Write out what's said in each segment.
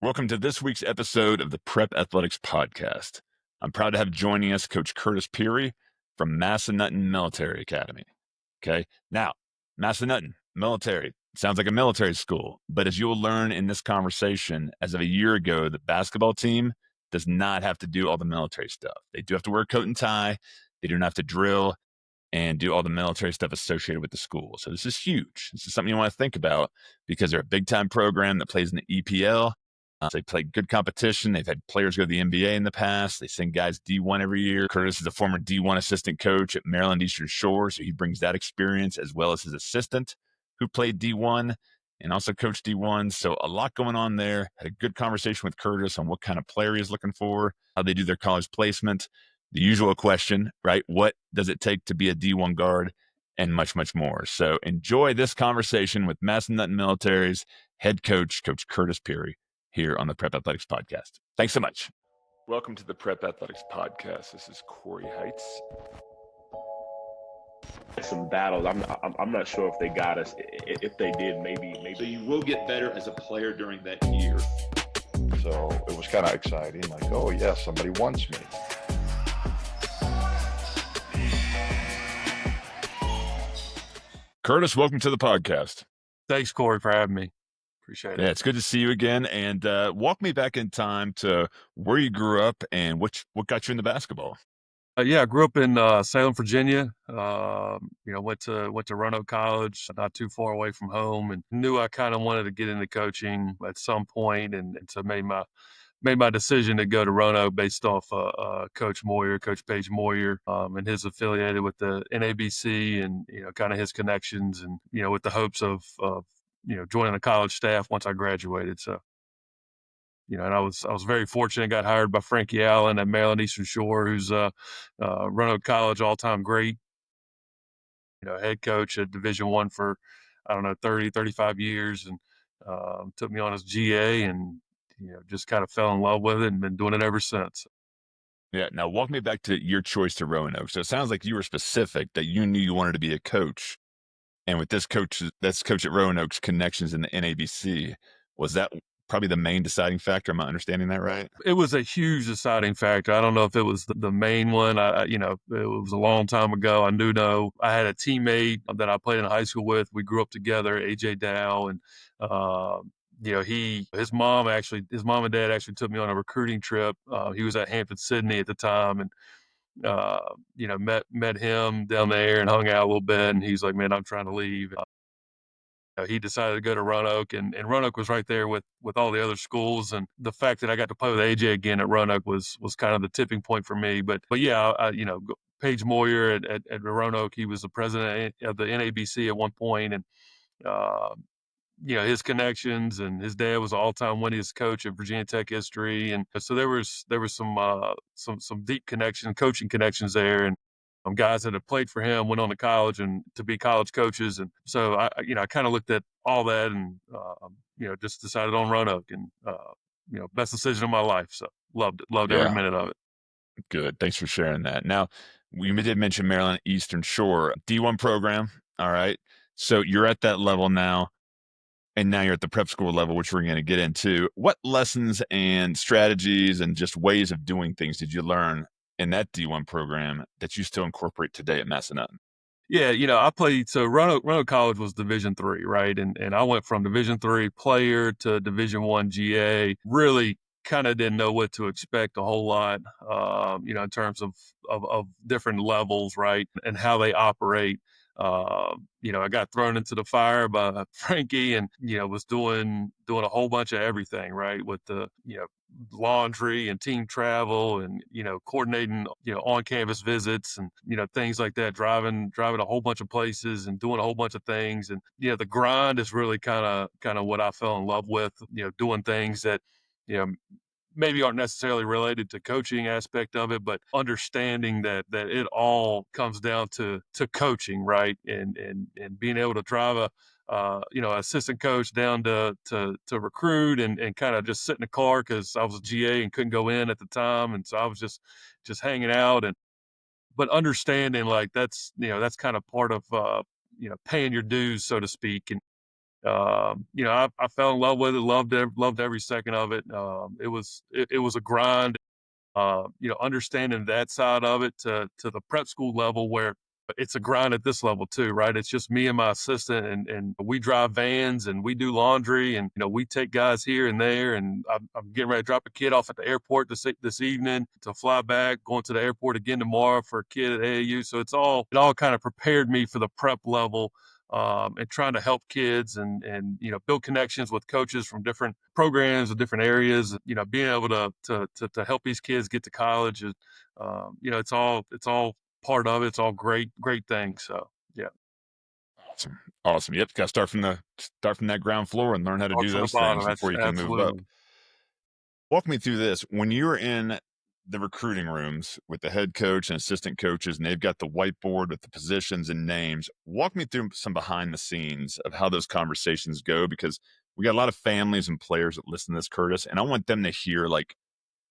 Welcome to this week's episode of the Prep Athletics Podcast. I'm proud to have joining us Coach Curtis Peery from Massanutten Military Academy. Okay, now, Massanutten Military sounds like a military school, but as you'll learn in this conversation, as of a year ago, the basketball team does not have to do all the military stuff. They do have to wear a coat and tie, they don't have to drill and do all the military stuff associated with the school. So this is huge. This is something you want to think about because they're a big time program that plays in the EPL. They play good competition. They've had players go to the NBA in the past. They send guys D1 every year. Curtis is a former D1 assistant coach at Maryland Eastern Shore, so he brings that experience as well as his assistant who played D1 and also coached D1. So a lot going on there. Had a good conversation with Curtis on what kind of player he's looking for, how they do their college placement, the usual question, right? What does it take to be a D1 guard, and much, much more. So enjoy this conversation with Massanutten Military's head coach, Coach Curtis Peery, here on the Prep Athletics Podcast. Thanks so much. Welcome to the Prep Athletics Podcast. This is Cory Heights. Some battles. I'm not sure if they got us. If they did, maybe. So you will get better as a player during that year. So it was kind of exciting. Like, oh yeah, somebody wants me. Curtis, welcome to the podcast. Thanks, Cory, for having me. Appreciate it. Yeah, it's good to see you again. And walk me back in time to where you grew up and what got you into basketball. I grew up in Salem, Virginia. Went to Roanoke College, not too far away from home, and knew I kind of wanted to get into coaching at some point, and so made my decision to go to Roanoke based off Coach Paige Moyer, and his affiliated with the NABC, and kind of his connections, and with the hopes of joining the college staff once I graduated. So. And I was very fortunate. Got hired by Frankie Allen at Maryland Eastern Shore, who's Roanoke College all-time great. Head coach at Division I for 30, 35 years, and took me on as GA, and just kind of fell in love with it and been doing it ever since. Yeah. Now walk me back to your choice to Roanoke. So it sounds like you were specific that you knew you wanted to be a coach, and with this coach at Roanoke's connections in the NABC, was that probably the main deciding factor? Am I understanding that right? It was a huge deciding factor. I don't know if it was the main one. It was a long time ago. I know I had a teammate that I played in high school with. We grew up together, AJ Dow, and his mom and dad actually took me on a recruiting trip. He was at Hampton Sydney at the time, and met him down there and hung out a little bit. And he's like, "Man, I'm trying to leave." He decided to go to Roanoke, and Roanoke was right there with all the other schools. And the fact that I got to play with AJ again at Roanoke was kind of the tipping point for me. But yeah, Paige Moyer at Roanoke, he was the president of the NABC at one point, and his connections, and his dad was an all-time winningest coach in Virginia Tech history, and so there was some deep coaching connections there, and guys that have played for him went on to college and to be college coaches, and so I kind of looked at all that, and just decided on Roanoke, and best decision of my life. So loved every minute of it. Good. Thanks for sharing that. Now, we did mention Maryland Eastern Shore D1 program. All right. So you're at that level now, and now you're at the prep school level, which we're going to get into. What lessons and strategies and just ways of doing things did you learn in that D1 program that you still incorporate today at Massanutten? Yeah, I played. So Roanoke College was Division III, right? And I went from Division III player to Division I GA. Really kind of didn't know what to expect a whole lot, in terms of different levels, right, and how they operate. I got thrown into the fire by Frankie, and was doing a whole bunch of everything, right, with the laundry and team travel, and coordinating on campus visits, and things like that, driving a whole bunch of places and doing a whole bunch of things. And the grind is really kind of what I fell in love with, doing things that maybe aren't necessarily related to coaching aspect of it, but understanding that it all comes down to coaching, right? And being able to drive assistant coach down to recruit, and kind of just sit in the car, because I was a GA and couldn't go in at the time. And so I was just hanging out, but understanding, like, that's kind of part of, paying your dues, so to speak. And I fell in love with it, loved every second of it. It was a grind. Understanding that side of it to the prep school level where it's a grind at this level too, right? It's just me and my assistant, and we drive vans and we do laundry, and we take guys here and there. And I'm getting ready to drop a kid off at the airport this evening to fly back, going to the airport again tomorrow for a kid at AAU. So it all kind of prepared me for the prep level, and trying to help kids and build connections with coaches from different programs and different areas. Being able to help these kids get to college is, it's all part of it. It's all great things. So yeah, Awesome. Awesome. Yep. Got to start from that ground floor and learn how to start do from the those bottom. things That's before you can move up. absolutely. Walk me through this. When you're in the recruiting rooms with the head coach and assistant coaches, and they've got the whiteboard with the positions and names, walk me through some behind the scenes of how those conversations go, because we got a lot of families and players that listen to this, Curtis, and I want them to hear like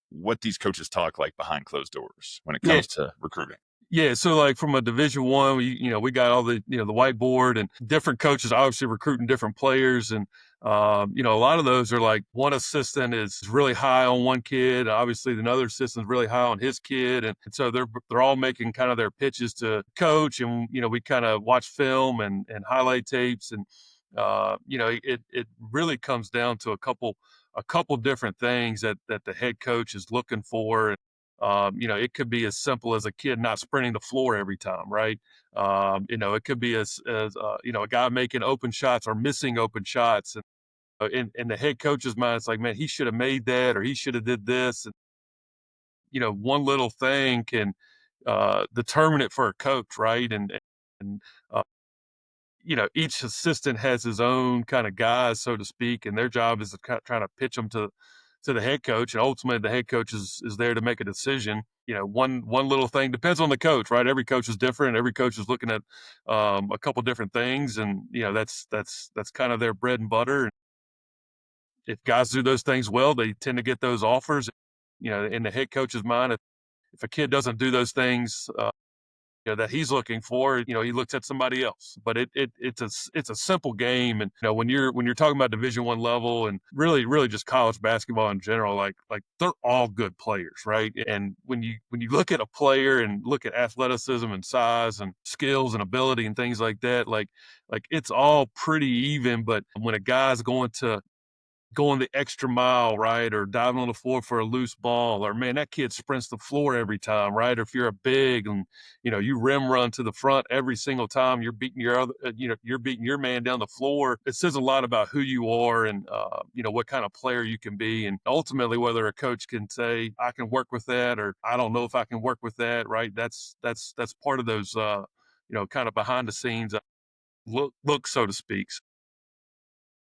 what these coaches talk like behind closed doors when it Yeah, comes to recruiting. Yeah, so like from a Division One, we got all the the whiteboard and different coaches obviously recruiting different players, and a lot of those are like one assistant is really high on one kid, obviously another assistant is really high on his kid, and so they're all making kind of their pitches to coach, and we kind of watch film and highlight tapes, and it really comes down to a couple different things that the head coach is looking for. It could be as simple as a kid not sprinting the floor every time, right? It could be as a guy making open shots or missing open shots. And in the head coach's mind, it's like, man, he should have made that or he should have did this. And, one little thing can determine it for a coach, right? And uh, each assistant has his own kind of guys, so to speak, and their job is to kind of trying to pitch them to the head coach, and ultimately the head coach is there to make a decision. One little thing depends on the coach, right? Every coach is different. Every coach is looking at a couple different things, and that's kind of their bread and butter. If guys do those things well, they tend to get those offers. In the head coach's mind, if a kid doesn't do those things, that he's looking for, he looks at somebody else. But it's a simple game, and when you're talking about Division I level and really just college basketball in general, like they're all good players, right? And when you look at a player and look at athleticism and size and skills and ability and things like that, like it's all pretty even. But when a guy's going the extra mile, right? Or diving on the floor for a loose ball, or man, that kid sprints the floor every time, right? Or if you're a big and you rim run to the front every single time, you're beating you're beating your man down the floor. It says a lot about who you are and what kind of player you can be, and ultimately whether a coach can say I can work with that or I don't know if I can work with that, right? That's part of those kind of behind the scenes look so to speak.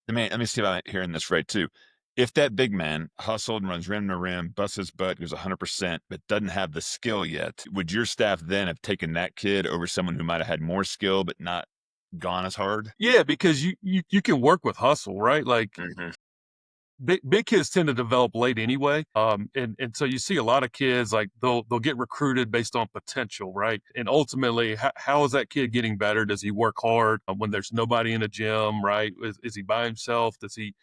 Let me see if I'm hearing this right too. If that big man hustled and runs rim to rim, busts his butt, goes 100%, but doesn't have the skill yet, would your staff then have taken that kid over someone who might have had more skill but not gone as hard? Yeah, because you can work with hustle, right? Like Mhm. big kids tend to develop late anyway. And so you see a lot of kids like they'll get recruited based on potential, right? And ultimately, how is that kid getting better? Does he work hard when there's nobody in the gym, right? Is he by himself? Does he,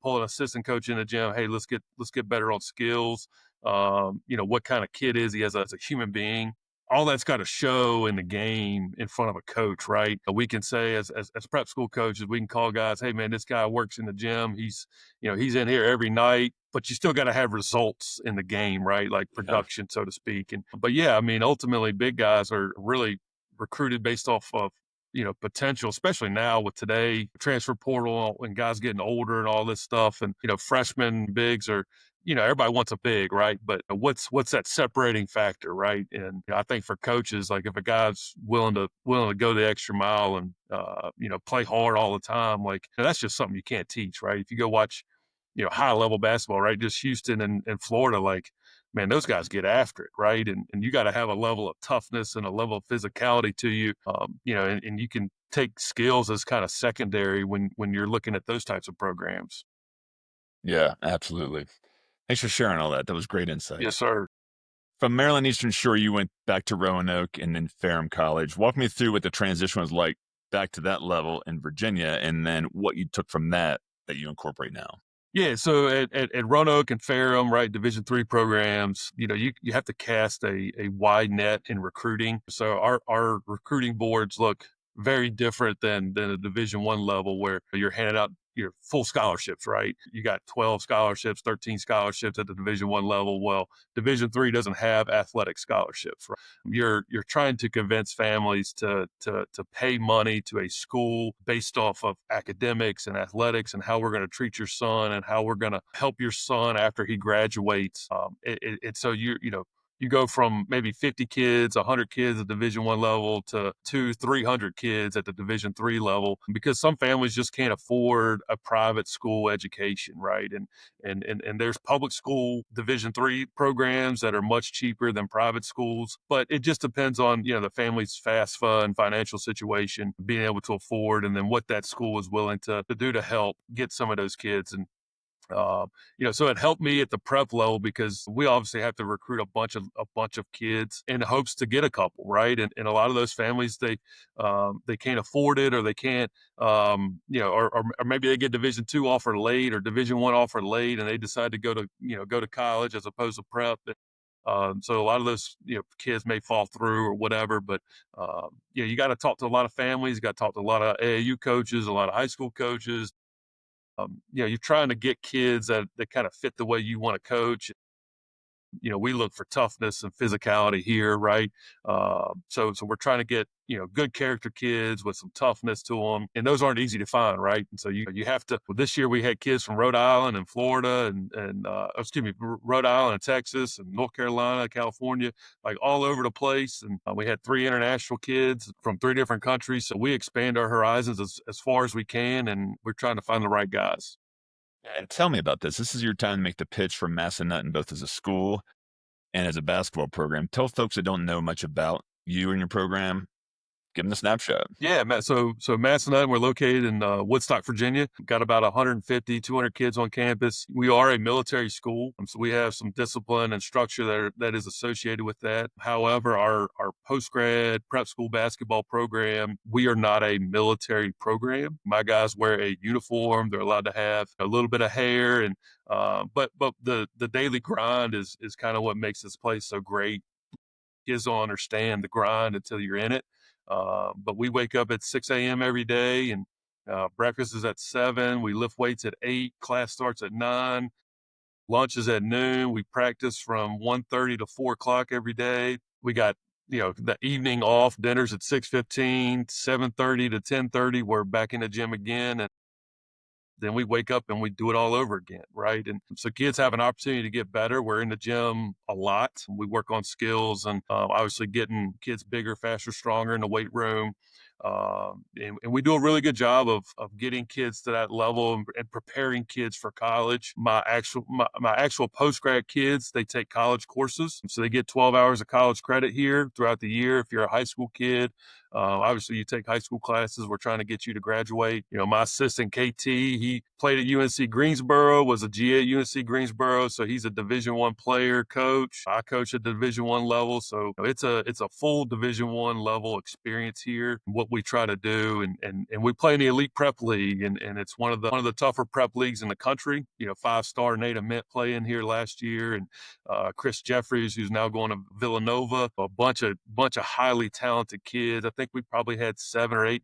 pull an assistant coach in the gym? Hey, let's get better on skills. What kind of kid is he as a human being? All that's got to show in the game in front of a coach, right? We can say as prep school coaches, we can call guys, hey man, this guy works in the gym. He's in here every night, but you still got to have results in the game, right? Like Yeah. production, so to speak. But yeah, I mean, ultimately, big guys are really recruited based off of potential, especially now with today transfer portal and guys getting older and all this stuff. And freshmen bigs are everybody wants a big, right? But what's that separating factor, right? And I think for coaches, like if a guy's willing to go the extra mile and play hard all the time, like that's just something you can't teach, right? If you go watch high level basketball, right? Just Houston and Florida, like, man, those guys get after it, right? And you got to have a level of toughness and a level of physicality to you, and you can take skills as kind of secondary when you're looking at those types of programs. Yeah, absolutely. Thanks for sharing all that. That was great insight. Yes, sir. From Maryland Eastern Shore, you went back to Roanoke and then Ferrum College. Walk me through what the transition was like back to that level in Virginia, and then what you took from that you incorporate now. Yeah, so at Roanoke and Ferrum, right, Division III programs, you have to cast a wide net in recruiting. So our recruiting boards look very different than a Division I level where you're handing out your full scholarships, right? You got 12 scholarships, 13 scholarships at the Division I level. Well, Division III doesn't have athletic scholarships, right? You're trying to convince families to pay money to a school based off of academics and athletics and how we're going to treat your son and how we're going to help your son after he graduates. So you go from maybe 50 kids, 100 kids at Division I level to 300 kids at the Division III level because some families just can't afford a private school education, right? And there's public school Division III programs that are much cheaper than private schools, but it just depends on the family's FAFSA and financial situation, being able to afford, and then what that school is willing to do to help get some of those kids. And so it helped me at the prep level because we obviously have to recruit a bunch of kids in hopes to get a couple, right? And a lot of those families they can't afford it, or they can't, or maybe they get Division II offer late or Division I offer late, and they decide to go to college as opposed to prep. So a lot of those kids may fall through or whatever, but you got to talk to a lot of families, you got to talk to a lot of AAU coaches, a lot of high school coaches. You're trying to get kids that kind of fit the way you want to coach. We look for toughness and physicality here, right? So we're trying to get good character kids with some toughness to them, and those aren't easy to find, right? And so you have to. Well, this year we had kids from Rhode Island and Florida Rhode Island and Texas and North Carolina, California, like all over the place, and we had 3 international kids from 3 different countries. So we expand our horizons as far as we can, and we're trying to find the right guys. And tell me about this. This is your time to make the pitch for Massanutten, both as a school and as a basketball program. Tell folks that don't know much about you and your program, give them the snapshot. Yeah, so Massanutten, we're located in Woodstock, Virginia. Got about 150, 200 kids on campus. We are a military school, so we have some discipline and structure that is associated with that. However, our post-grad prep school basketball program, we are not a military program. My guys wear a uniform. They're allowed to have a little bit of hair, and but the daily grind is kind of what makes this place so great. Kids don't understand the grind until you're in it. But we wake up at 6 a.m. every day, and breakfast is at 7. We lift weights at 8. Class starts at 9. Lunch is at noon. We practice from 1:30 to 4 o'clock every day. We got the evening off. Dinner's at 6:15, 7:30 to 10:30. We're back in the gym again, and then we wake up and we do it all over again, right? And so kids have an opportunity to get better. We're in the gym a lot. We work on skills and obviously getting kids bigger, faster, stronger in the weight room. And we do a really good job of getting kids to that level and preparing kids for college. My actual post-grad kids, they take college courses. So they get 12 hours of college credit here throughout the year. If you're a high school kid, obviously you take high school classes. We're trying to get you to graduate. My assistant KT, he played at UNC Greensboro, was a GA at UNC Greensboro. So he's a Division I player, coach. I coach at the Division I level. So it's a full Division I level experience here. What we try to do, and we play in the Elite Prep League, and it's one of the tougher prep leagues in the country. 5-star Nate Ament playing here last year, and Chris Jeffries, who's now going to Villanova. A bunch of highly talented kids. I think we probably had 7 or 8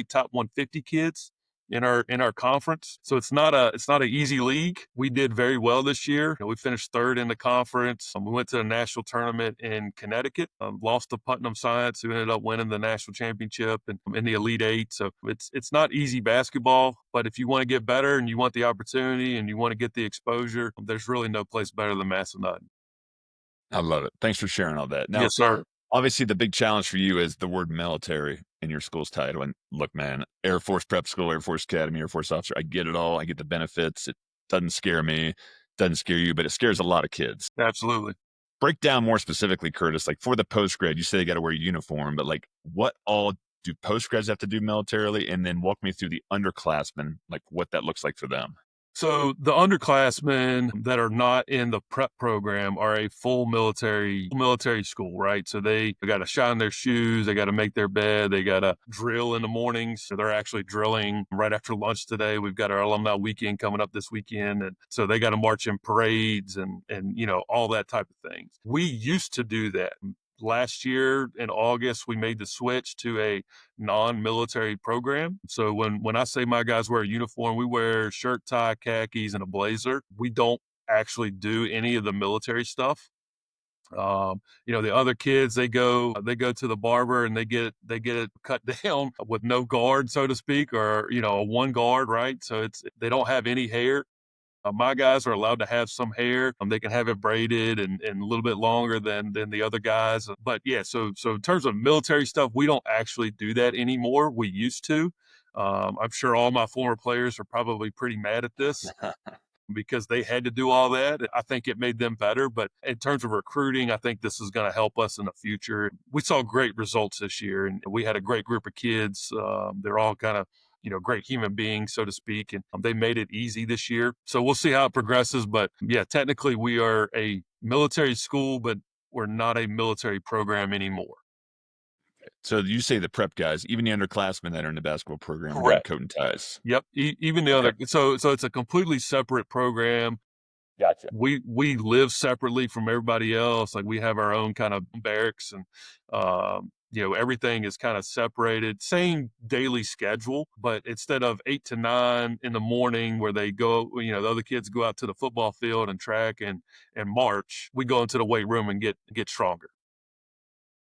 top 150 kids in our conference. So it's not an easy league. We did very well this year. We finished 3rd in the conference. We went to the national tournament in Connecticut, lost to Putnam Science, who ended up winning the national championship and in the Elite 8. So it's not easy basketball, but if you want to get better and you want the opportunity and you want to get the exposure, there's really no place better than Massanutten. I love it. Thanks for sharing all that. Now, Yes, sir. obviously, the big challenge for you is the word military in your school's title. And look, man, Air Force Prep School, Air Force Academy, Air Force Officer, I get it all. I get the benefits. It doesn't scare me, doesn't scare you, but it scares a lot of kids. Absolutely. Break down more specifically, Curtis, like for the post-grad, you say they got to wear a uniform, but like what all do post-grads have to do militarily? And then walk me through the underclassmen, like what that looks like for them. So the underclassmen that are not in the prep program are a full military school, right? So they got to shine their shoes, they got to make their bed, they got to drill in the mornings. So they're actually drilling right after lunch today. We've got our alumni weekend coming up this weekend, and so they got to march in parades and all that type of things. We used to do that. Last year in August, we made the switch to a non-military program. So when I say my guys wear a uniform, we wear shirt, tie, khakis, and a blazer. We don't actually do any of the military stuff. The other kids they go to the barber and they get it cut down with no guard, so to speak, or a one guard, right? So they don't have any hair. My guys are allowed to have some hair. They can have it braided and a little bit longer than the other guys. But yeah, so in terms of military stuff, we don't actually do that anymore. We used to. I'm sure all my former players are probably pretty mad at this because they had to do all that. I think it made them better. But in terms of recruiting, I think this is going to help us in the future. We saw great results this year, and we had a great group of kids. They're all kind of great human beings, so to speak, and they made it easy this year. So we'll see how it progresses. But yeah, technically we are a military school, but we're not a military program anymore. So you say the prep guys, even the underclassmen that are in the basketball program, are wearing Correct. coat and ties. Yep. Even the Okay. other, so it's a completely separate program. Gotcha. We live separately from everybody else. Like we have our own kind of barracks and everything is kind of separated. Same daily schedule, but instead of 8 to 9 in the morning where they go, the other kids go out to the football field and track and march, we go into the weight room and get stronger.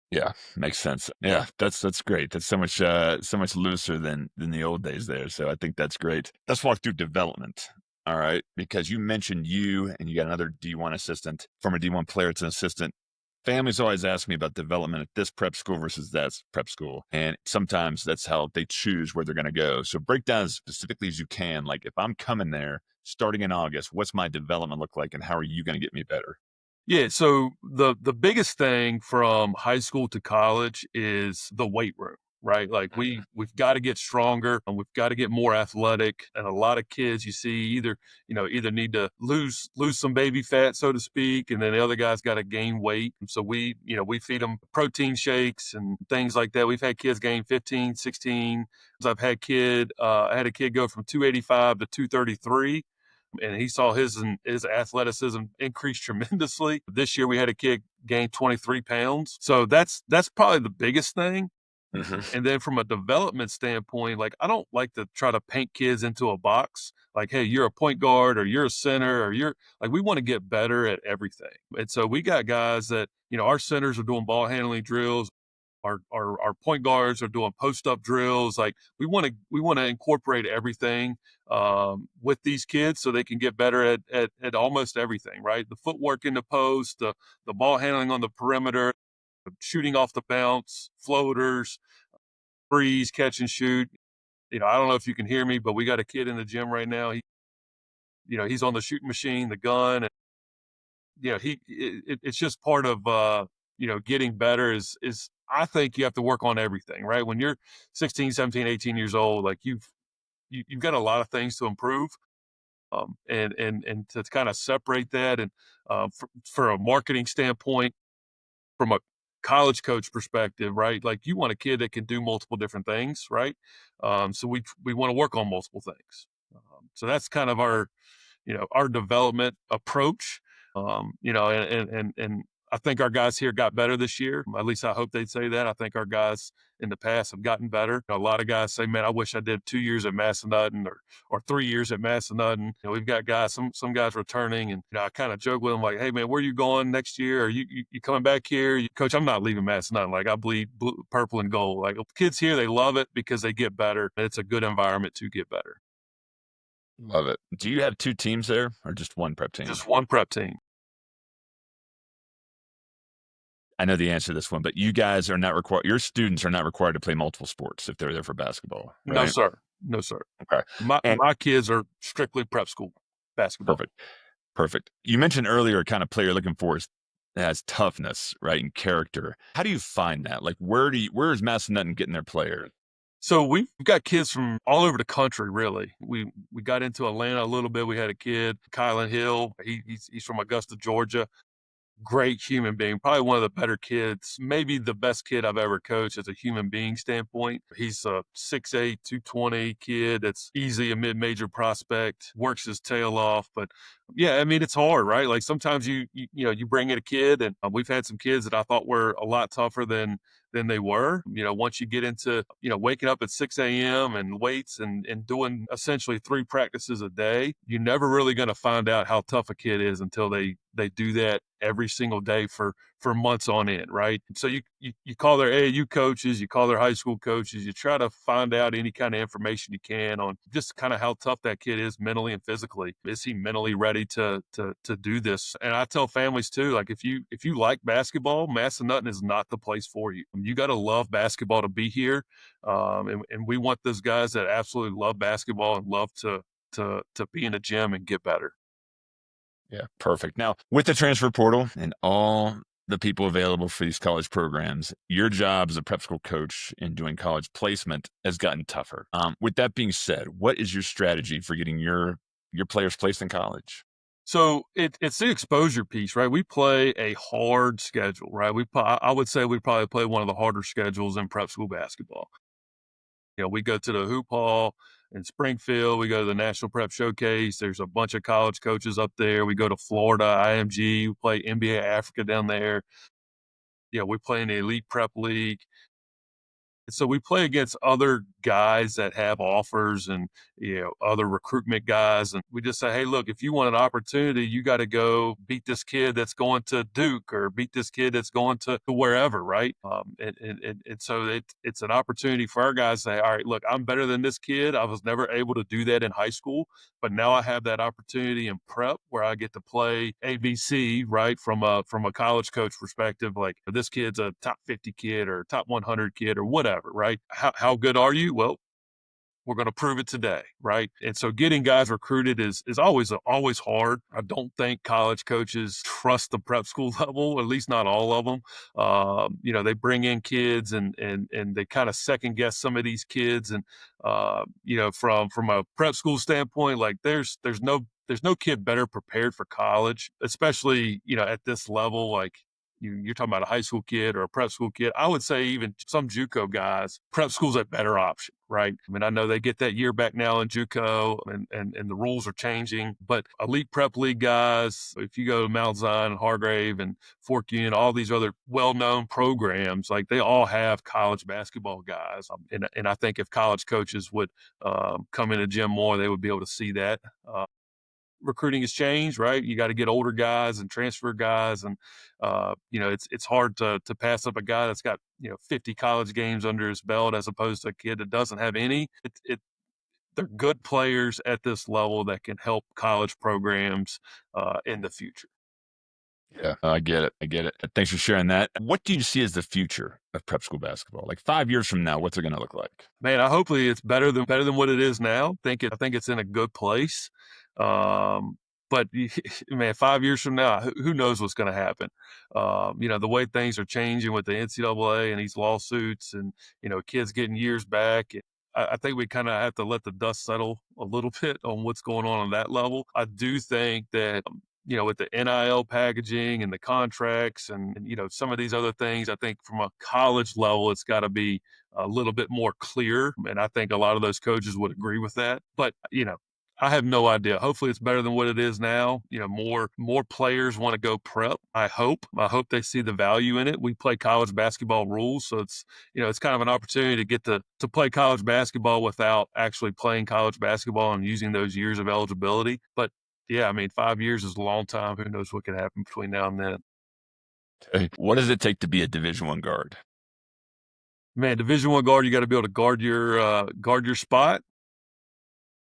Yeah, makes sense. Yeah, that's great. That's so much looser than the old days there. So I think that's great. Let's walk through development. All right, because you mentioned you and you got another D1 assistant, former D1 player. It's an assistant. Families always ask me about development at this prep school versus that prep school, and sometimes that's how they choose where they're going to go. So break down as specifically as you can. Like if I'm coming there starting in August, what's my development look like, and how are you going to get me better? Yeah, so the biggest thing from high school to college is the weight room, right? Like we've got to get stronger and we've got to get more athletic. And a lot of kids you see either need to lose some baby fat, so to speak, and then the other guy's got to gain weight. And so we feed them protein shakes and things like that. We've had kids gain 15, 16. I've had I had a kid go from 285 to 233 and he saw his athleticism increase tremendously. This year we had a kid gain 23 pounds. So that's probably the biggest thing. Mhm. And then from a development standpoint, like I don't like to try to paint kids into a box. Like, hey, you're a point guard or you're a center or you're like, we want to get better at everything. And so we got guys that, our centers are doing ball handling drills. Our point guards are doing post up drills. Like we want to incorporate everything with these kids so they can get better at almost everything. Right, the footwork in the post, the ball handling on the perimeter, shooting off the bounce, floaters, threes, catch and shoot. I don't know if you can hear me, but we got a kid in the gym right now. He's on the shooting machine, the gun, and it's just part of getting better is I think you have to work on everything, right? When you're 16, 17, 18 years old, like you've got a lot of things to improve. And to kind of separate that and for a marketing standpoint, from a college coach perspective, right? Like you want a kid that can do multiple different things, right? So we want to work on multiple things. So that's kind of our development approach. And I think our guys here got better this year. At least I hope they'd say that. I think our guys in the past have gotten better. A lot of guys say, "Man, I wish I did 2 years at Massanutten or 3 years at Massanutten." We've got guys, some guys returning, and I kind of joke with them like, "Hey, man, where are you going next year? Are you coming back here, Coach? I'm not leaving Massanutten. Like I bleed blue, purple and gold. Like kids here, they love it because they get better. It's a good environment to get better." Love it. Do you have two teams there or just one prep team? Just one prep team. I know the answer to this one, but you guys are not required. Your students are not required to play multiple sports if they're there for basketball, No, right? sir. No, sir. Okay. And My kids are strictly prep school basketball. perfect. Perfect. You mentioned earlier, kind of player you're looking for has toughness, right, and character. How do you find that? Like, where is Massanutten getting their player? So we've got kids from all over the country, really. We got into Atlanta a little bit. We had a kid, Kylan Hill. He's from Augusta, Georgia. Great human being, probably one of the better kids, maybe the best kid I've ever coached as a human being standpoint. He's a 6'8", 220 kid that's easily a mid-major prospect, works his tail off. But yeah, I mean, it's hard, right? Like sometimes you bring in a kid, and we've had some kids that I thought were a lot tougher than they were. Once you get into, waking up at 6 a.m. and weights and doing essentially 3 practices a day, you're never really going to find out how tough a kid is until they do that every single day for months on end, right? So you call their AAU coaches, you call their high school coaches, you try to find out any kind of information you can on just kind of how tough that kid is mentally and physically. Is he mentally ready to do this? And I tell families too, like if you like basketball, Massanutten is not the place for you. You got to love basketball to be here, and we want those guys that absolutely love basketball and love to be in the gym and get better. Yeah, perfect. Now, with the transfer portal and all the people available for these college programs, your job as a prep school coach in doing college placement has gotten tougher. With that being said, what is your strategy for getting your players placed in college? So it's the exposure piece, right? We play a hard schedule, right? I would say we probably play one of the harder schedules in prep school basketball. We go to the Hoop Hall in Springfield. We go to the National Prep Showcase. There's a bunch of college coaches up there. We go to Florida, IMG. We play NBA Africa down there. We play in the Elite Prep League. So we play against other guys that have offers and other recruitment guys, and we just say, hey, look, if you want an opportunity, you got to go beat this kid that's going to Duke or beat this kid that's going to wherever, right? And so it's an opportunity for our guys to say, all right, look, I'm better than this kid. I was never able to do that in high school, but now I have that opportunity in prep where I get to play ABC, right? From a college coach perspective, like this kid's a top 50 kid or top 100 kid or whatever, right? How good are you? Well, we're going to prove it today, right? And so getting guys recruited is always hard. I don't think college coaches trust the prep school level, at least not all of them. They bring in kids and they kind of second guess some of these kids. And from a prep school standpoint, like there's no kid better prepared for college, especially at this level. Like you're talking about a high school kid or a prep school kid. I would say even some JUCO guys, prep school's a better option, right? I mean, I know they get that year back now in JUCO and the rules are changing, but elite prep league guys, if you go to Mount Zion and Hargrave and Fork Union, all these other well-known programs, like they all have college basketball guys. And I think if college coaches would come in the gym more, they would be able to see that. Recruiting has changed, right? You got to get older guys and transfer guys, and it's hard to pass up a guy that's got 50 college games under his belt as opposed to a kid that doesn't have any. They're good players at this level that can help college programs in the future. Yeah, I get it. I get it. Thanks for sharing that. What do you see as the future of prep school basketball? Like 5 years from now, what's it going to look like? Man, hopefully it's better than what it is now. I think it's in a good place. But man, 5 years from now, who knows what's going to happen? The way things are changing with the NCAA and these lawsuits, and kids getting years back. I think we kind of have to let the dust settle a little bit on what's going on that level. I do think that with the NIL packaging and the contracts and some of these other things, I think from a college level, it's got to be a little bit more clear. And I think a lot of those coaches would agree with that. But, I have no idea. Hopefully it's better than what it is now. More players want to go prep. I hope they see the value in it. We play college basketball rules. So it's kind of an opportunity to get to play college basketball without actually playing college basketball and using those years of eligibility. But yeah, I mean, 5 years is a long time. Who knows what could happen between now and then? Okay. What does it take to be a Division I guard? Man, Division I guard, you got to be able to guard your spot.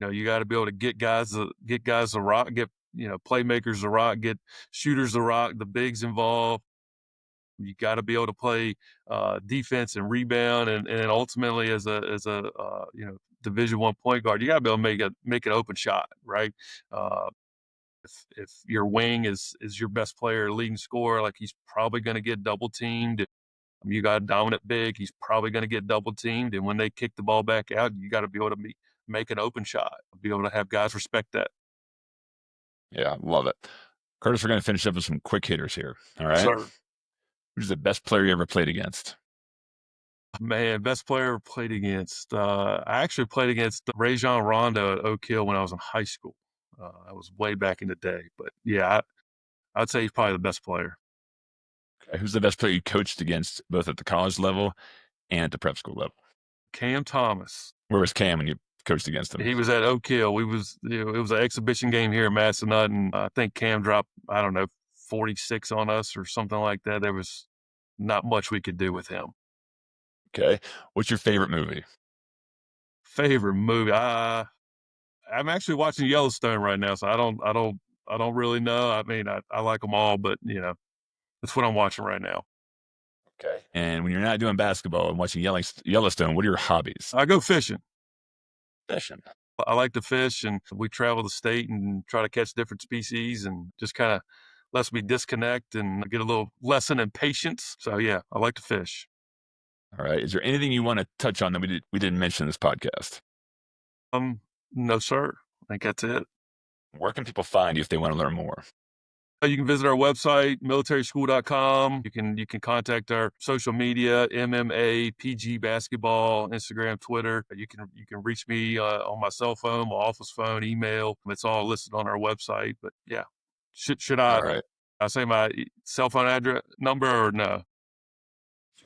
You got to be able to get guys the rock, get playmakers the rock, get shooters the rock, the bigs involved. You got to be able to play defense and rebound, and ultimately as a Division I point guard, you got to be able to make an open shot, right? If your wing is your best player, leading scorer, like he's probably going to get double teamed. You got a dominant big, he's probably going to get double teamed. And when they kick the ball back out, you got to be able to make an open shot, be able to have guys respect that. Yeah, love it. Curtis, we're going to finish up with some quick hitters here. All right. Sir, Who's the best player you ever played against? man, best player I played against. I actually played against Rajon Rondo at Oak Hill when I was in high school. That was way back in the day. But yeah, I'd say he's probably the best player. Okay. Who's the best player you coached against, both at the college level and at the prep school level? Cam Thomas. Where was Cam when you coached against him? He was at Oak Hill. It was an exhibition game here in Massanutten. I think Cam dropped, I don't know, 46 on us or something like that. There was not much we could do with him. Okay. What's your favorite movie? Favorite movie? I'm actually watching Yellowstone right now, so I don't really know. I mean, I like them all, but that's what I'm watching right now. Okay. And when you're not doing basketball and watching Yellowstone, what are your hobbies? I go fishing. Fishing. I like to fish, and we travel the state and try to catch different species, and just kind of lets me disconnect and get a little lesson in patience. So yeah, I like to fish. All right. Is there anything you want to touch on that we didn't mention in this podcast? No, sir. I think that's it. Where can people find you if they want to learn more? You can visit our website, militaryschool.com. You can contact our social media, MMA, PG Basketball, Instagram, Twitter. You can reach me on my cell phone, my office phone, email. It's all listed on our website. But yeah, should I All right. say my cell phone address number or no?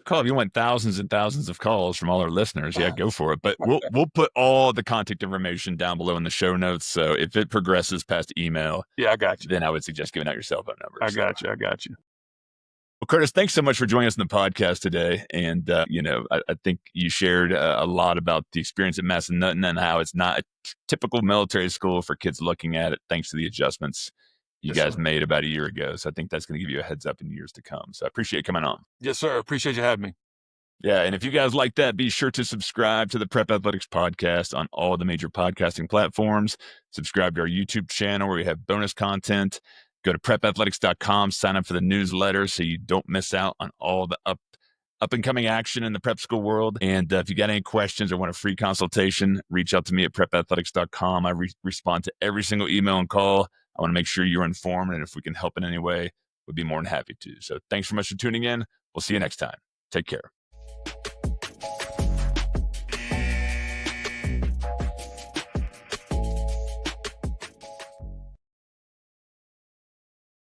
Call if you want thousands and thousands of calls from all our listeners. Yeah, go for it. But we'll put all the contact information down below in the show notes. So if it progresses past email, Yeah, I got you. then I would suggest giving out your cell phone number. I got you. Well, Curtis, thanks so much for joining us in the podcast today. And, I think you shared a lot about the experience at Massanutten and how it's not a typical military school for kids looking at it, thanks to the adjustments you Yes, guys sir. made about a year ago. So I think that's going to give you a heads up in years to come. So I appreciate you coming on. Yes, sir. Appreciate you having me. Yeah, and if you guys like that, be sure to subscribe to the Prep Athletics podcast on all the major podcasting platforms. Subscribe to our YouTube channel where we have bonus content. Go to prepathletics.com, sign up for the newsletter so you don't miss out on all the up and coming action in the prep school world. And if you got any questions or want a free consultation, reach out to me at prepathletics.com. I respond to every single email and call. I want to make sure you're informed, and if we can help in any way, we'd be more than happy to. So thanks so much for tuning in. We'll see you next time. Take care.